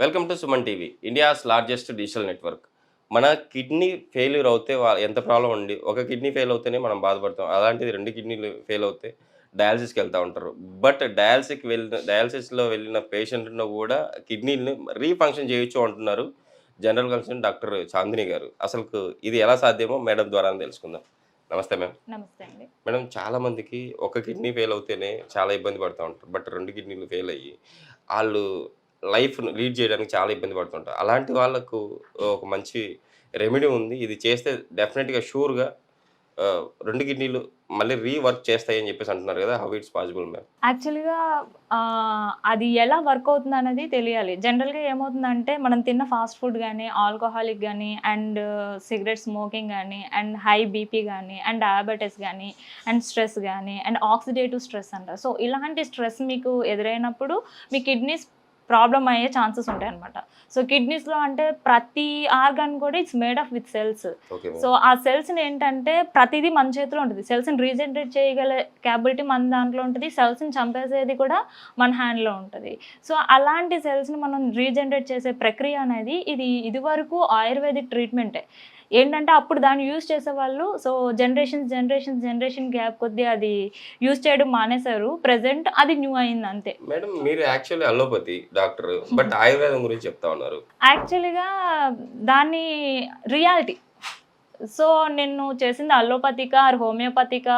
Welcome to Suman TV, India's largest digital network. మన kidney failure అవుతే ఎంత ప్రాబ్లం అండి. ఒక కిడ్నీ ఫెయిల్ అవుతేనే మనం బాధపడతాం. అలాంటిది 2 కిడ్నీలు ఫెయిల్ అవుతే డయాలిసిస్‌కి వెళ్తా ఉంటారు. బట్ డయాలిసిస్‌లో వెళ్ళిన పేషెంట్‌ను కూడా కిడ్నీలని రీఫంక్షన్ చేయొచ్చు అంటున్నారు జనరల్ కన్సల్టెంట్ డాక్టర్ చాందిని గారు. అసలుకు ఇది ఎలా సాధ్యమో మేడం ద్వారానే తెలుసుకుందాం. నమస్తే మ్యామ్. నమస్తే అండి. మేడం, చాలామందికి ఒక కిడ్నీ ఫెయిల్ అవుతేనే చాలా ఇబ్బంది పడతా ఉంటారు. బట్ 2 కిడ్నీలు ఫెయిల్ అయ్యి ఆళ్ళు లైఫ్‌ని లీడ్ చేయడానికి చాలా ఇబ్బంది పడుతుంటారు. అలాంటి వాళ్ళకు ఒక మంచి రెమెడీ ఉంది. ఇది చేస్తే డెఫినిట్‌గా షూర్‌గా 2 కిడ్నీలు మళ్ళీ రీవర్క్ చేస్తాయని చెప్పేసి అంటున్నారు కదా! How it's possible ma'am? యాక్చువల్‌గా అది ఎలా వర్క్ అవుతుందనేది తెలియాలి. జనరల్‌గా ఏమవుతుందంటే, మనం తిన్న ఫాస్ట్ ఫుడ్ గానీ, ఆల్కహాలిక్ గానీ, అండ్ సిగరెట్ స్మోకింగ్ గానీ, అండ్ హై బీపీ గానీ, అండ్ డయాబెటిస్ గానీ, అండ్ స్ట్రెస్ గానీ, అండ్ ఆక్సిడేటివ్ స్ట్రెస్ అంటారు. సో, ఇలాంటి స్ట్రెస్ మీకు ఎదురైనప్పుడు మీ కిడ్నీస్ ప్రాబ్లమ్ అయ్యే ఛాన్సెస్ ఉంటాయన్నమాట. సో, కిడ్నీస్‌లో అంటే ప్రతి ఆర్గాన్ కూడా it's made of with cells. Okay so, ma'am. ఆ సెల్స్‌ని ఏంటంటే ప్రతిదీ మన చేతిలో ఉంటది. సెల్స్‌ని రీజనరేట్ చేయగల కేపబిలిటీ మన దాంట్లో ఉంటది. సెల్స్‌ని చంపేసేది కూడా మన హ్యాండ్‌లో ఉంటది. సో, అలాంటి సెల్స్‌ని మనం రీజనరేట్ చేసే ప్రక్రియ అనేది ఇదివరకు ఆయుర్వేదిక్ ట్రీట్మెంటే. ఏంటంటే అప్పుడు దాన్ని యూజ్ చేసేవాళ్ళు. సో, జనరేషన్ గ్యాప్ కొద్దీ అది యూజ్ చేయడం మానేశారు. ప్రెజెంట్ అది న్యూ అయింది అంతే. మేడం, మీరు యాక్చువల్లీ అలోపతి డాక్టర్. బట్ ఆయుర్వేదం గురించి చెప్తా ఉన్నారు. యాక్చువల్‌గా దాన్ని రియాలిటీ. సో, నేను చేసింది అల్లోపతికా ఆర్ హోమియోపతికా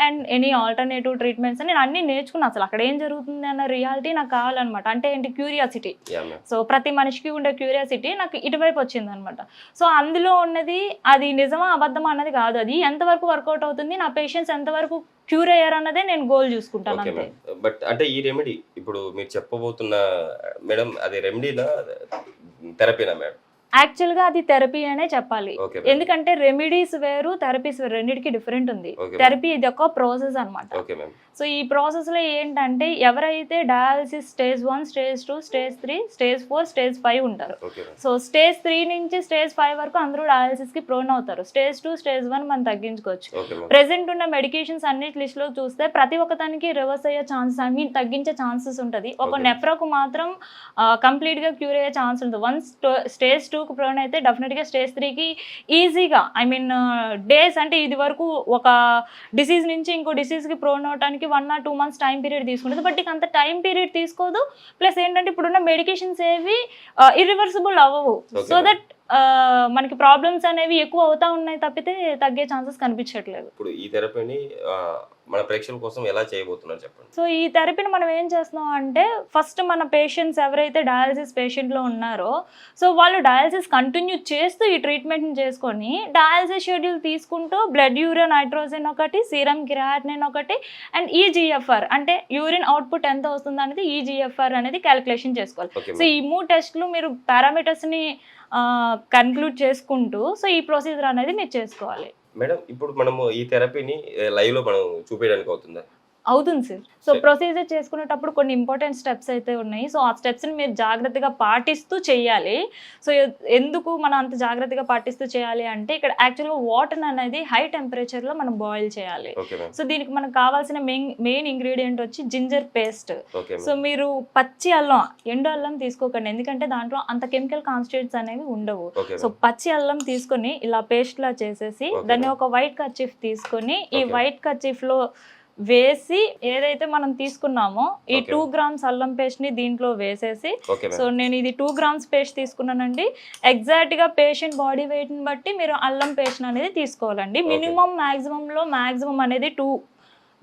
అండ్ ఎనీ ఆల్టర్‌నేటివ్ ట్రీట్మెంట్స్ నేను అన్నీ నేర్చుకున్నా. అసలు అక్కడ ఏం జరుగుతుంది అన్న రియాలిటీ నాకు కావాలనమాట. అంటే ఏంటి, క్యూరియాసిటీ. Yeah ma'am. సో, ప్రతి మనిషికి ఉండే క్యూరియాసిటీ నాకు ఇటువైపు వచ్చిందనమాట. సో, అందులో ఉన్నది అది నిజమా అబద్ధమా అన్నది కాదు. అది ఎంతవరకు వర్కౌట్ అవుతుంది, నా పేషెంట్స్ ఎంతవరకు క్యూర్ అయ్యారన్నదే నేను గోల్ చూసుకుంటాను ఓకే అంతే. మ్యామ్. బట్ అంటే ఈ రెమెడీ ఇప్పుడు మీరు చెప్పబోతున్న మేడం, అది రెమెడీనా? థెరపీనా మేడం? యాక్చువల్‌గా అది థెరపీ అనే చెప్పాలి. Okay ma'am. ఎందుకంటే రెమెడీస్ వేరు, థెరపీస్ వేరు. రెండిటికి డిఫరెంట్ ఉంది. Okay ma'am. థెరపీ ఇది ఒక ప్రాసెస్ అనమాట. Okay ma'am. సో, ఈ ప్రాసెస్‌లో ఏంటంటే ఎవరైతే dialysis stage 1, stage 2, stage 3, stage 4, stage 5 ఉంటారు. Okay ma'am. సో, స్టేజ్ 3 నుంచి స్టేజ్ 5 వరకు అందరూ డయాలిసిస్‌కి ప్రోన్ అవుతారు. స్టేజ్ 2, స్టేజ్ 1 మనం తగ్గించుకోవచ్చు. Okay ma'am. ప్రెజెంట్ ఉన్న మెడికేషన్స్ అన్నిటి లిస్ట్‌లో చూస్తే ప్రతి ఒక్కదానికి రివర్స్ అయ్యే ఛాన్సెస్, తగ్గించే ఛాన్సెస్ ఉంటది. ఒక ఓకే. నెఫ్రాకు మాత్రం కంప్లీట్‌గా క్యూర్ అయ్యే ఛాన్స్ ఉంటుంది. వన్స్ స్టేజ్ 2కి ప్రోన్ అయితే డెఫినెట్‌గా స్టేజ్ 3కి ఈజీగా డేస్ అంటే ఇది వరకు ఒక డిసీజ్ నుంచి ఇంకో డిసీజ్‌కి ప్రోన్ అవ్వడానికి 1 or 2 మంత్స్ టైం పీరియడ్ తీసుకుంటుంది. బట్ ఇక అంత టైం పీరియడ్ తీసుకోదు. ప్లస్ ఏంటంటే ఇప్పుడున్న మెడికేషన్స్ ఏవి ఇర్రివర్సిబుల్ అవ్వవు. So okay. దట్ మనకి ప్రాబ్లమ్స్ అనేవి ఎక్కువ అవుతా ఉన్నాయి తప్పితే తగ్గే ఛాన్సెస్ కనిపించట్లేదు. ఇప్పుడు ఈ థెరపీని మన ప్రేక్షకుల కోసం ఎలా చేయబోతున్నారు చెప్పండి? సో, ఈ థెరపీని మనం ఏం చేస్తున్నాం అంటే, ఫస్ట్ మన పేషెంట్స్ ఎవరైతే డయాలిసిస్ పేషెంట్‌లో ఉన్నారో, సో వాళ్ళు డయాలిసిస్ కంటిన్యూ చేస్తూ ఈ ట్రీట్మెంట్‌ని చేసుకొని, డయాలిసిస్ షెడ్యూల్ తీసుకుంటూ బ్లడ్ యూరియా నైట్రోజన్ ఒకటి, సీరం క్రియాటినిన్ ఒకటి, అండ్ ఈజీఎఫ్ఆర్ అంటే యూరిన్ అవుట్‌పుట్ ఎంత వస్తుంది అనేది ఈజీఎఫ్ఆర్ అనేది క్యాలిక్యులేషన్ చేసుకోవాలి. Okay so, ma'am. ఈ 3 టెస్టులు మీరు పారామీటర్స్‌ని కన్క్లూడ్ చేసుకుంటూ, సో ఈ ప్రొసీజర్ అనేది మీరు చేసుకోవాలి. మేడం, ఇప్పుడు మనము ఈ థెరపీని లైవ్‌లో మనం చూపియడానికి అవుతుందా? అవుతుంది సార్. సో, ప్రొసీజర్ చేసుకునేటప్పుడు కొన్ని ఇంపార్టెంట్ స్టెప్స్ అయితే ఉన్నాయి. సో, ఆ స్టెప్స్‌ని మీరు జాగ్రత్తగా పాటిస్తూ చేయాలి. సో, ఎందుకు మనం అంత జాగ్రత్తగా పాటిస్తూ చేయాలి అంటే, ఇక్కడ యాక్చువల్‌గా వాటర్ అనేది హై టెంపరేచర్‌లో మనం బాయిల్ చేయాలి. Okay ma'am. సో, దీనికి మనకు కావాల్సిన మెయిన్ ఇంగ్రీడియంట్ వచ్చి ginger paste. Okay so, ma'am. మీరు పచ్చి అల్లం, ఎండు అల్లం తీసుకోకండి. ఎందుకంటే దాంట్లో అంత కెమికల్ కాన్స్టిట్యూయెంట్స్ అనేవి ఉండవు. Okay so, ma'am. పచ్చి అల్లం తీసుకొని ఇలా పేస్ట్‌లా చేసేసి, ఓకే దాన్ని మ్యామ్. ఒక వైట్ కర్చీఫ్ తీసుకొని, ఈ ఓకే. వైట్ కర్చీఫ్‌లో వేసి ఏదైతే మనం తీసుకున్నామో ఈ ఓకే. 2 గ్రామ్స్ అల్లం పేస్ట్‌ని దీంట్లో వేసేసి, ఓకే సో మ్యామ్. నేను ఇది 2 గ్రామ్స్ పేస్ట్ తీసుకున్నానండి. ఎగ్జాక్ట్‌గా పేషెంట్ బాడీ వెయిట్‌ని బట్టి మీరు అల్లం పేస్ట్ అనేది తీసుకోవాలండి. ఓకే. మినిమం మాక్సిమం అనేది 2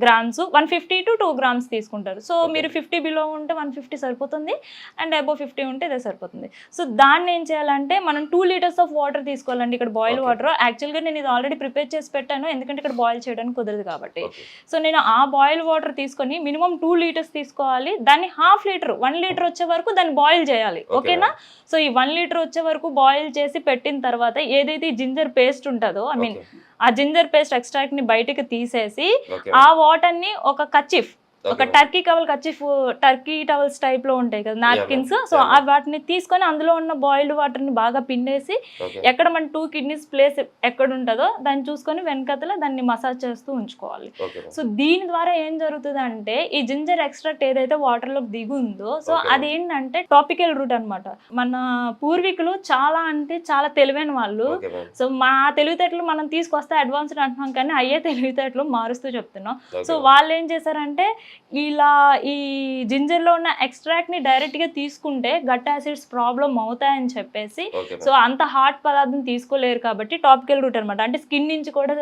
గ్రామ్స్, 150 to 2 గ్రామ్స్ తీసుకుంటారు. So, okay. మీరు 50 బిలో ఉంటే 150 సరిపోతుంది. అండ్ అబోవ్ 50 ఉంటే ఇదే సరిపోతుంది. సో, దాన్ని ఏం చేయాలంటే మనం 2 లీటర్స్ ఆఫ్ వాటర్ తీసుకోవాలండి. ఇక్కడ బాయిల్ ఓకే. వాటర్. యాక్చువల్‌గా నేను ఇది ఆల్రెడీ ప్రిపేర్ చేసి పెట్టాను. ఎందుకంటే ఇక్కడ బాయిల్ చేయడానికి కుదరదు కాబట్టి. ఓకే. సో, నేను ఆ బాయిల్ వాటర్ తీసుకొని మినిమం 2 లీటర్స్ తీసుకోవాలి. దాన్ని హాఫ్ లీటర్, 1 లీటర్ వచ్చే వరకు దాన్ని బాయిల్ చేయాలి. ఓకే ఓకేనా? సో, ఈ 1 లీటర్ వచ్చే వరకు బాయిల్ చేసి పెట్టిన తర్వాత ఏదైతే ఈ జింజర్ పేస్ట్ ఉంటుందో, ఓకే. ఆ జింజర్ పేస్ట్ ఎక్స్ట్రాక్ట్‌ని బయటకి తీసేసి, ఓకే ఆ మ్యామ్. వాటర్‌ని ఒక కర్చీఫ్ ఒక టర్కీ కవల్ కచ్చిఫ్, టర్కీ టవల్స్ టైప్ లో ఉంటాయి కదా నాప్కిన్స్. సో వాటిని తీసుకొని అందులో ఉన్న బాయిల్డ్ వాటర్ ని బాగా పిండేసి ఎక్కడ మన 2 కిడ్నీస్ ప్లేస్ ఎక్కడ ఉంటుందో దాన్ని చూసుకొని వెనకతల దాన్ని మసాజ్ చేస్తూ ఉంచుకోవాలి. సో దీని ద్వారా ఏం జరుగుతుంది అంటే ఈ జింజర్ ఎక్స్ట్రాక్ట్ ఏదైతే వాటర్ లోకి దిగుందో సో అది ఏంటంటే టాపికల్ రూట్ అన్నమాట. మన పూర్వీకులు చాలా అంటే చాలా తెలివైన వాళ్ళు. సో మా తెలివితేటలు మనం తీసుకొస్తే అడ్వాన్స్డ్ అంటున్నాం కానీ అయ్యే తెలివితేటలు మారుస్తూ చెప్తున్నాం. సో వాళ్ళు ఏం చేశారంటే ఇలా ఈ జింజర్ లో ఉన్న ఎక్స్ట్రాక్ట్ ని డైరెక్ట్ గా తీసుకుంటే గట్ యాసిడ్స్ ప్రాబ్లం అవుతాయని చెప్పేసి సో అంత హాట్ పదార్థం తీసుకోలేరు కాబట్టి టాపికల్ రూట్ అనమాట. అంటే స్కిన్ నుంచి కూడా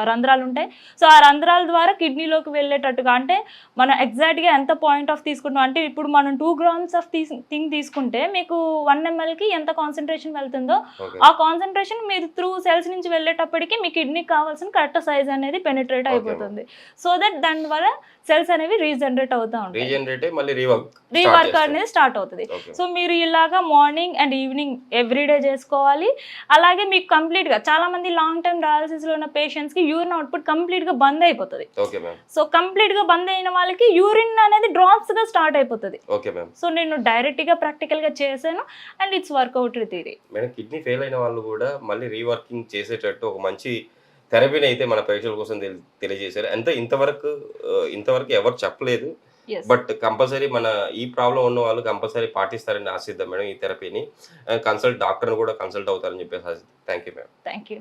రంధ్రాలు ఉంటాయి. సో ఆ రంధ్రాల ద్వారా కిడ్నీలోకి వెళ్ళేటట్టుగా అంటే మనం ఎగ్జాక్ట్ గా ఎంత పాయింట్ ఆఫ్ తీసుకుంటాం అంటే ఇప్పుడు మనం 2 grams ఆఫ్ థింగ్ తీసుకుంటే మీకు 1 ml కి ఎంత కాన్సన్ట్రేషన్ వెళ్తుందో ఆ కాన్సన్ట్రేషన్ మీరు త్రూ సెల్స్ నుంచి వెళ్ళేటప్పటికి మీ కిడ్నీకి కావాల్సిన కరెక్ట్ సైజ్ అనేది పెనిట్రేట్ అయిపోతుంది. సో దట్ దాని ద్వారా సెల్స్ అనేవి రీజనరేట్ అవుతా ఉంటాయి, రీవర్క్ అనేది స్టార్ట్ అవుతుంది. సో మీరు ఇలాగా మార్నింగ్ అండ్ ఈవినింగ్ ఎవ్రీడే చేసుకోవాలి. అలాగే మీకు కంప్లీట్ గా చాలా మంది లాంగ్ టర్మ్ డయాలసిస్ లో ఉన్న పేషెంట్స్ కి యూరిన్ అవుట్పుట్ కంప్లీట్ గా బంద్ అయిపోతుంది. సో కంప్లీట్ గా బంద్ అయిన వాళ్ళకి యూరిన్ అనేది డ్రాప్స్ గా స్టార్ట్ అయిపోతుంది. సో నేను డైరెక్ట్ గా ప్రాక్టికల్ గా చేశాను and it's work out theory. Kidney fail అయిన వాళ్ళు కూడా మళ్ళీ రీవర్కింగ్ చేసేటట్టు ఒక మంచి థెరపీని అయితే మన ప్రేక్షకుల కోసం తెలియజేశారు. అంటే ఇంతవరకు ఎవరు చెప్పలేదు. బట్ కంపల్సరీ మన ఈ ప్రాబ్లం ఉన్న వాళ్ళు కంపల్సరీ పాటిస్తారని ఆశిద్దాం మేడం ఈ థెరపీని. డాక్టర్ని కూడా కన్సల్ట్ అవుతారని చెప్పేసి. Thank you madam. Thank you.